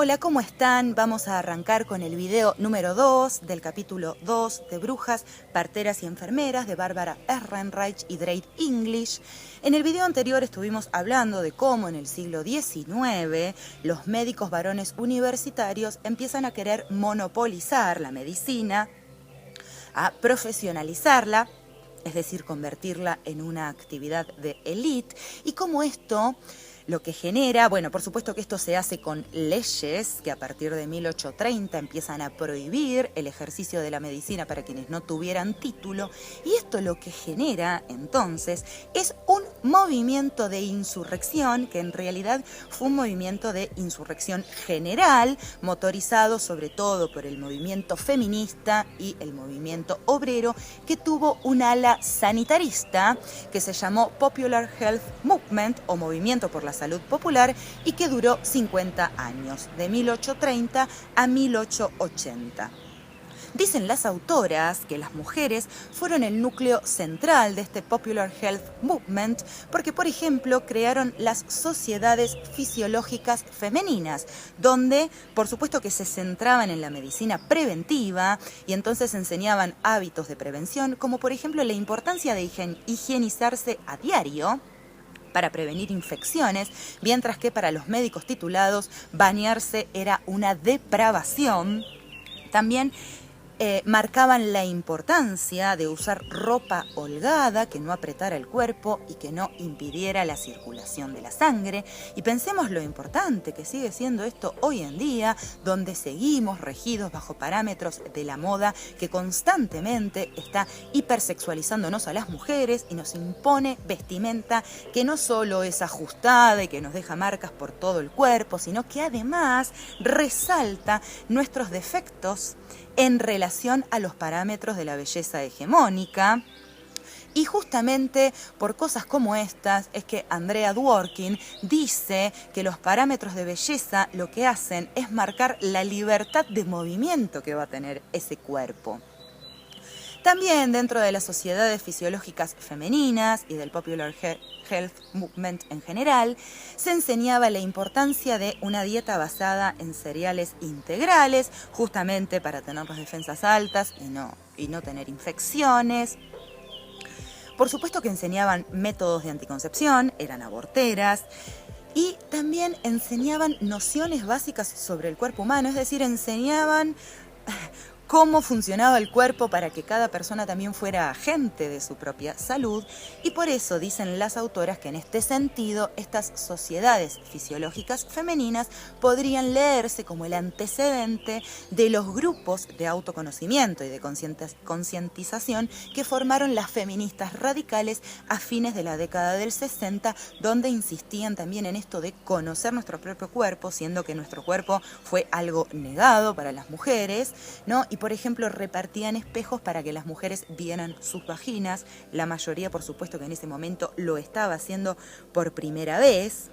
Hola, ¿cómo están? Vamos a arrancar con el video número 2 del capítulo 2 de Brujas, Parteras y Enfermeras de Barbara Ehrenreich y Drake English. En el video anterior estuvimos hablando de cómo en el siglo XIX los médicos varones universitarios empiezan a querer monopolizar la medicina, a profesionalizarla, es decir, convertirla en una actividad de élite, y cómo esto lo que genera, bueno, por supuesto que esto se hace con leyes que a partir de 1830 empiezan a prohibir el ejercicio de la medicina para quienes no tuvieran título, y esto lo que genera entonces es un movimiento de insurrección que en realidad fue un movimiento de insurrección general, motorizado sobre todo por el movimiento feminista y el movimiento obrero, que tuvo un ala sanitarista que se llamó Popular Health Movement o Movimiento por la Salud Popular y que duró 50 años, de 1830 a 1880. Dicen las autoras que las mujeres fueron el núcleo central de este Popular Health Movement porque, por ejemplo, crearon las sociedades fisiológicas femeninas, donde, por supuesto que se centraban en la medicina preventiva y entonces enseñaban hábitos de prevención, como por ejemplo la importancia de higienizarse a diario para prevenir infecciones, mientras que para los médicos titulados bañarse era una depravación. También marcaban la importancia de usar ropa holgada, que no apretara el cuerpo y que no impidiera la circulación de la sangre. Y pensemos lo importante que sigue siendo esto hoy en día, donde seguimos regidos bajo parámetros de la moda que constantemente está hipersexualizándonos a las mujeres y nos impone vestimenta que no solo es ajustada y que nos deja marcas por todo el cuerpo, sino que además resalta nuestros defectos en relación a los parámetros de la belleza hegemónica. Y justamente por cosas como estas es que Andrea Dworkin dice que los parámetros de belleza lo que hacen es marcar la libertad de movimiento que va a tener ese cuerpo. También dentro de las sociedades fisiológicas femeninas y del Popular Health Movement en general, se enseñaba la importancia de una dieta basada en cereales integrales, justamente para tener las defensas altas y no tener infecciones. Por supuesto que enseñaban métodos de anticoncepción, eran aborteras, y también enseñaban nociones básicas sobre el cuerpo humano, es decir, enseñaban cómo funcionaba el cuerpo para que cada persona también fuera agente de su propia salud, y por eso dicen las autoras que en este sentido estas sociedades fisiológicas femeninas podrían leerse como el antecedente de los grupos de autoconocimiento y de concientización que formaron las feministas radicales a fines de la década del 60, donde insistían también en esto de conocer nuestro propio cuerpo, siendo que nuestro cuerpo fue algo negado para las mujeres, ¿no? Y por ejemplo repartían espejos para que las mujeres vieran sus vaginas. La mayoría, por supuesto, que en ese momento lo estaba haciendo por primera vez.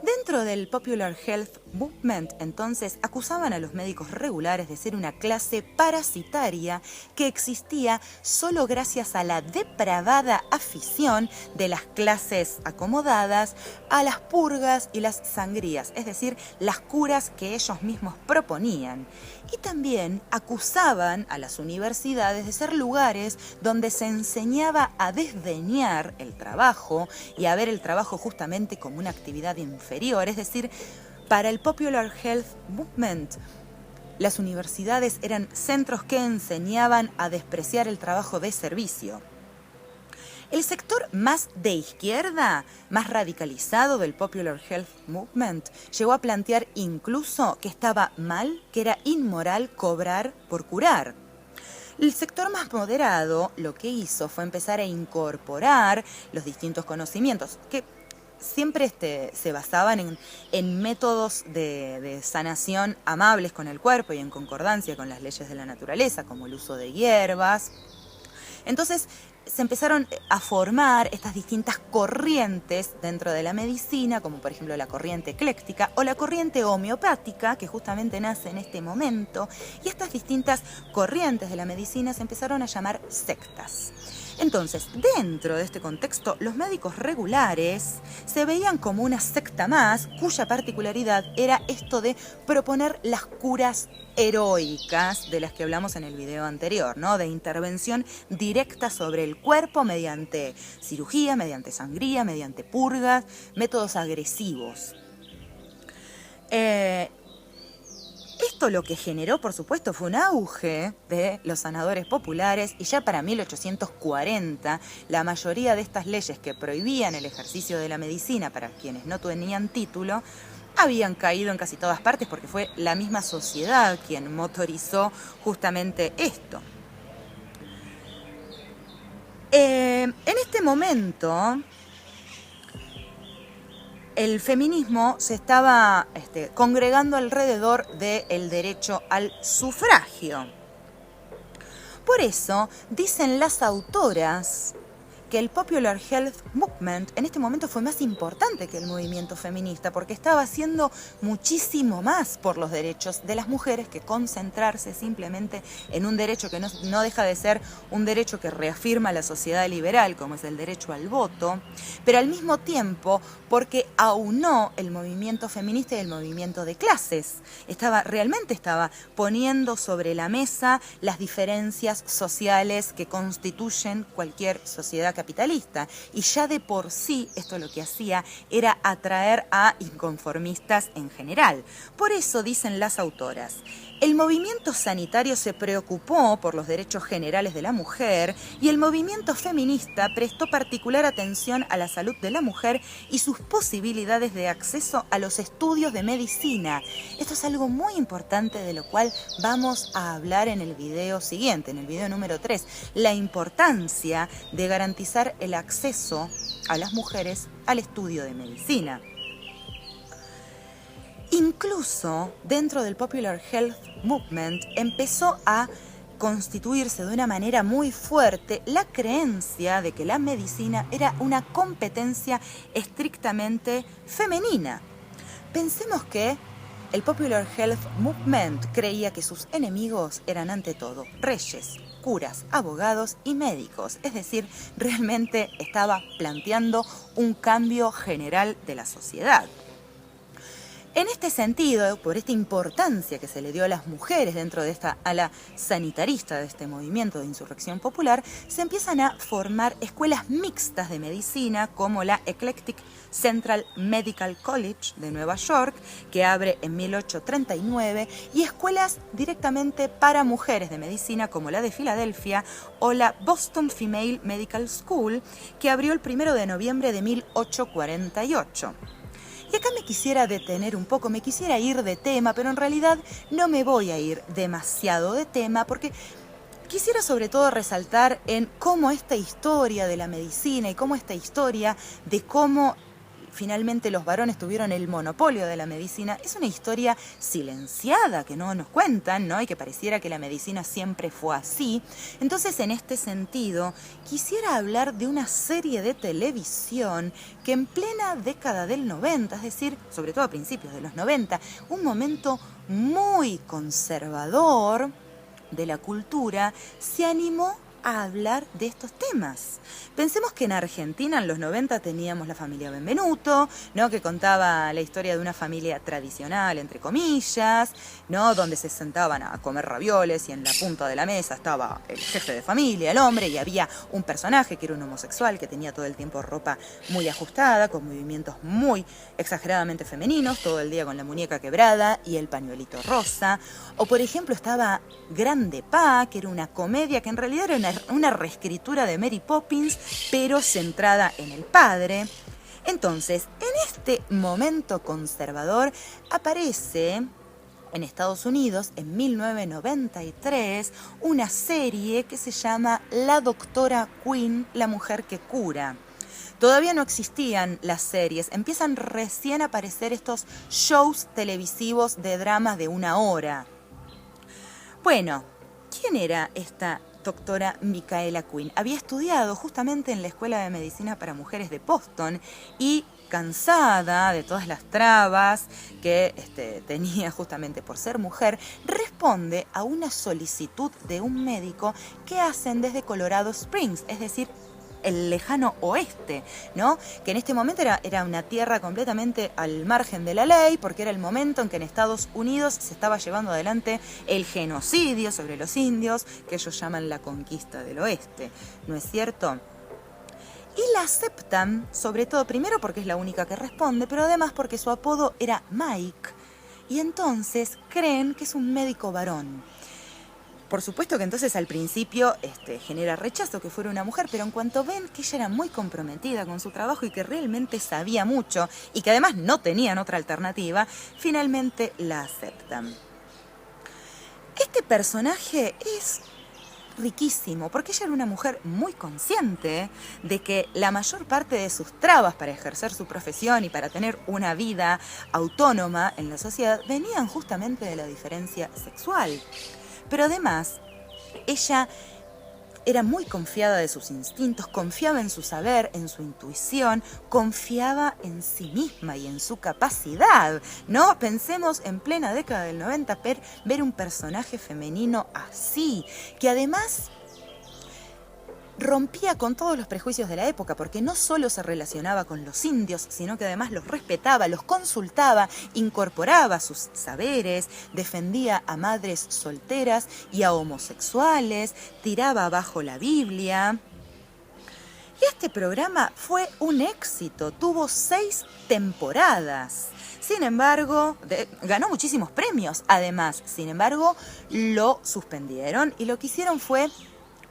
Dentro del Popular Health Movement, entonces, acusaban a los médicos regulares de ser una clase parasitaria que existía solo gracias a la depravada afición de las clases acomodadas a las purgas y las sangrías, es decir, las curas que ellos mismos proponían. Y también acusaban a las universidades de ser lugares donde se enseñaba a desdeñar el trabajo y a ver el trabajo justamente como una actividad inferior. Es decir, para el Popular Health Movement, las universidades eran centros que enseñaban a despreciar el trabajo de servicio. El sector más de izquierda, más radicalizado del Popular Health Movement, llegó a plantear incluso que estaba mal, que era inmoral cobrar por curar. El sector más moderado lo que hizo fue empezar a incorporar los distintos conocimientos que siempre se basaban en métodos de sanación amables con el cuerpo y en concordancia con las leyes de la naturaleza, como el uso de hierbas. Entonces se empezaron a formar estas distintas corrientes dentro de la medicina, como por ejemplo la corriente ecléctica o la corriente homeopática, que justamente nace en este momento, y estas distintas corrientes de la medicina se empezaron a llamar sectas. Entonces, dentro de este contexto, los médicos regulares se veían como una secta más, cuya particularidad era esto de proponer las curas heroicas de las que hablamos en el video anterior, ¿no? De intervención directa sobre el cuerpo mediante cirugía, mediante sangría, mediante purgas, métodos agresivos. Esto lo que generó, por supuesto, fue un auge de los sanadores populares y ya para 1840 la mayoría de estas leyes que prohibían el ejercicio de la medicina para quienes no tenían título habían caído en casi todas partes porque fue la misma sociedad quien motorizó justamente esto. En este momento, el feminismo se estaba congregando alrededor del derecho al sufragio. Por eso, dicen las autoras que el Popular Health Movement en este momento fue más importante que el movimiento feminista porque estaba haciendo muchísimo más por los derechos de las mujeres que concentrarse simplemente en un derecho que no deja de ser un derecho que reafirma la sociedad liberal, como es el derecho al voto, pero al mismo tiempo porque aunó el movimiento feminista y el movimiento de clases. Realmente estaba poniendo sobre la mesa las diferencias sociales que constituyen cualquier sociedad capitalista, y ya de por sí esto lo que hacía era atraer a inconformistas en general. Por eso dicen las autoras, el movimiento sanitario se preocupó por los derechos generales de la mujer y el movimiento feminista prestó particular atención a la salud de la mujer y sus posibilidades de acceso a los estudios de medicina. Esto es algo muy importante de lo cual vamos a hablar en el video siguiente, en el video número 3, la importancia de garantizar el acceso a las mujeres al estudio de medicina. Incluso dentro del Popular Health Movement empezó a constituirse de una manera muy fuerte la creencia de que la medicina era una competencia estrictamente femenina. Pensemos que el Popular Health Movement creía que sus enemigos eran ante todo reyes, curas, abogados y médicos. Es decir, realmente estaba planteando un cambio general de la sociedad. En este sentido, por esta importancia que se le dio a las mujeres dentro de esta ala sanitarista de este movimiento de insurrección popular, se empiezan a formar escuelas mixtas de medicina como la Eclectic Central Medical College de Nueva York, que abre en 1839, y escuelas directamente para mujeres de medicina como la de Filadelfia o la Boston Female Medical School, que abrió el 1 de noviembre de 1848. Y acá me quisiera detener un poco, me quisiera ir de tema, pero en realidad no me voy a ir demasiado de tema porque quisiera sobre todo resaltar en cómo esta historia de la medicina y cómo esta historia de cómo finalmente los varones tuvieron el monopolio de la medicina es una historia silenciada que no nos cuentan, ¿no? Y que pareciera que la medicina siempre fue así. Entonces, en este sentido, quisiera hablar de una serie de televisión que en plena década del 90, es decir, sobre todo a principios de los 90, un momento muy conservador de la cultura, se animó a hablar de estos temas. Pensemos que en Argentina en los 90 teníamos la familia Benvenuto, ¿no? Que contaba la historia de una familia tradicional, entre comillas, ¿no? Donde se sentaban a comer ravioles y en la punta de la mesa estaba el jefe de familia, el hombre, y había un personaje que era un homosexual que tenía todo el tiempo ropa muy ajustada, con movimientos muy exageradamente femeninos, todo el día con la muñeca quebrada y el pañuelito rosa. O por ejemplo estaba Grande Pa, que era una comedia que en realidad era una reescritura de Mary Poppins, pero centrada en el padre. Entonces, en este momento conservador aparece en Estados Unidos, en 1993, una serie que se llama La Doctora Quinn, la mujer que cura. Todavía no existían las series, empiezan recién a aparecer estos shows televisivos de dramas de 1 hora. Bueno, ¿quién era esta doctora Micaela Quinn? Había estudiado justamente en la Escuela de Medicina para Mujeres de Boston y cansada de todas las trabas que tenía justamente por ser mujer, responde a una solicitud de un médico que hacen desde Colorado Springs, es decir, el lejano oeste, ¿no? Que en este momento era una tierra completamente al margen de la ley, porque era el momento en que en Estados Unidos se estaba llevando adelante el genocidio sobre los indios, que ellos llaman la conquista del oeste, ¿no es cierto? Y la aceptan, sobre todo, primero porque es la única que responde, pero además porque su apodo era Mike, y entonces creen que es un médico varón. Por supuesto que entonces al principio genera rechazo que fuera una mujer, pero en cuanto ven que ella era muy comprometida con su trabajo y que realmente sabía mucho y que además no tenían otra alternativa, finalmente la aceptan. Este personaje es riquísimo, porque ella era una mujer muy consciente de que la mayor parte de sus trabas para ejercer su profesión y para tener una vida autónoma en la sociedad venían justamente de la diferencia sexual. Pero además, ella era muy confiada de sus instintos, confiaba en su saber, en su intuición, confiaba en sí misma y en su capacidad, ¿no? Pensemos en plena década del 90, ver un personaje femenino así, que además rompía con todos los prejuicios de la época, porque no solo se relacionaba con los indios, sino que además los respetaba, los consultaba, incorporaba sus saberes, defendía a madres solteras y a homosexuales, tiraba abajo la Biblia. Y este programa fue un éxito, tuvo 6 temporadas. Sin embargo, ganó muchísimos premios, además. Sin embargo, lo suspendieron y lo que hicieron fue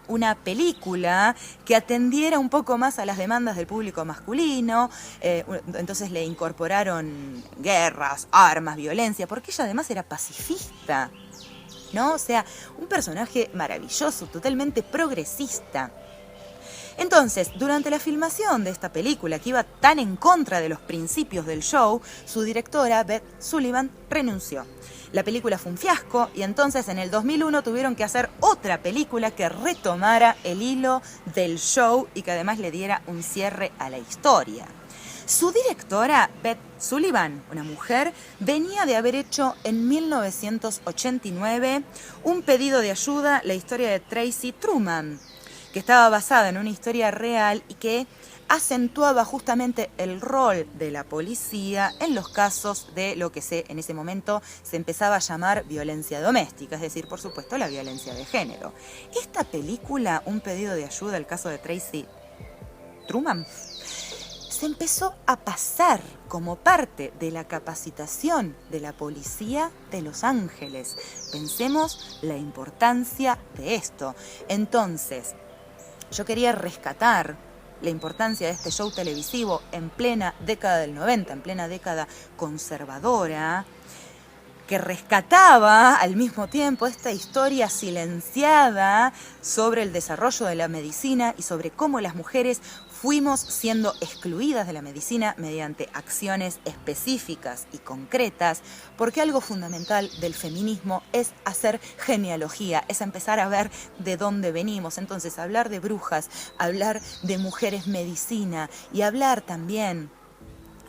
una película que atendiera un poco más a las demandas del público masculino, entonces le incorporaron guerras, armas, violencia, porque ella además era pacifista, ¿no? O sea, un personaje maravilloso, totalmente progresista. Entonces, durante la filmación de esta película, que iba tan en contra de los principios del show, su directora, Beth Sullivan, renunció. La película fue un fiasco y entonces en el 2001 tuvieron que hacer otra película que retomara el hilo del show y que además le diera un cierre a la historia. Su directora, Beth Sullivan, una mujer, venía de haber hecho en 1989 un pedido de ayuda, la historia de Tracy Truman, que estaba basada en una historia real y que acentuaba justamente el rol de la policía en los casos de lo que en ese momento se empezaba a llamar violencia doméstica, es decir, por supuesto, la violencia de género. Esta película, un pedido de ayuda al caso de Tracy Truman, se empezó a pasar como parte de la capacitación de la policía de Los Ángeles. Pensemos la importancia de esto. Entonces, yo quería rescatar la importancia de este show televisivo en plena década del 90, en plena década conservadora, que rescataba al mismo tiempo esta historia silenciada sobre el desarrollo de la medicina y sobre cómo las mujeres fuimos siendo excluidas de la medicina mediante acciones específicas y concretas, porque algo fundamental del feminismo es hacer genealogía, es empezar a ver de dónde venimos. Entonces, hablar de brujas, hablar de mujeres medicina y hablar también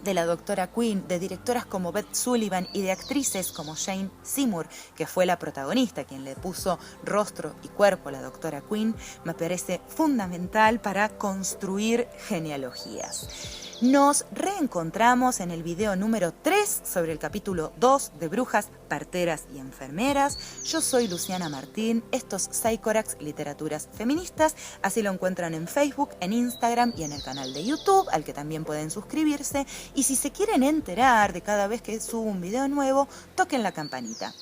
de la doctora Quinn, de directoras como Beth Sullivan y de actrices como Jane Seymour, que fue la protagonista, quien le puso rostro y cuerpo a la doctora Quinn, me parece fundamental para construir genealogías. Nos reencontramos en el video número 3 sobre el capítulo 2 de Brujas, Parteras y Enfermeras. Yo soy Luciana Martín, esto es Psychorax Literaturas Feministas, así lo encuentran en Facebook, en Instagram y en el canal de YouTube, al que también pueden suscribirse. Y si se quieren enterar de cada vez que subo un video nuevo, toquen la campanita.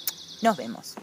Nos vemos.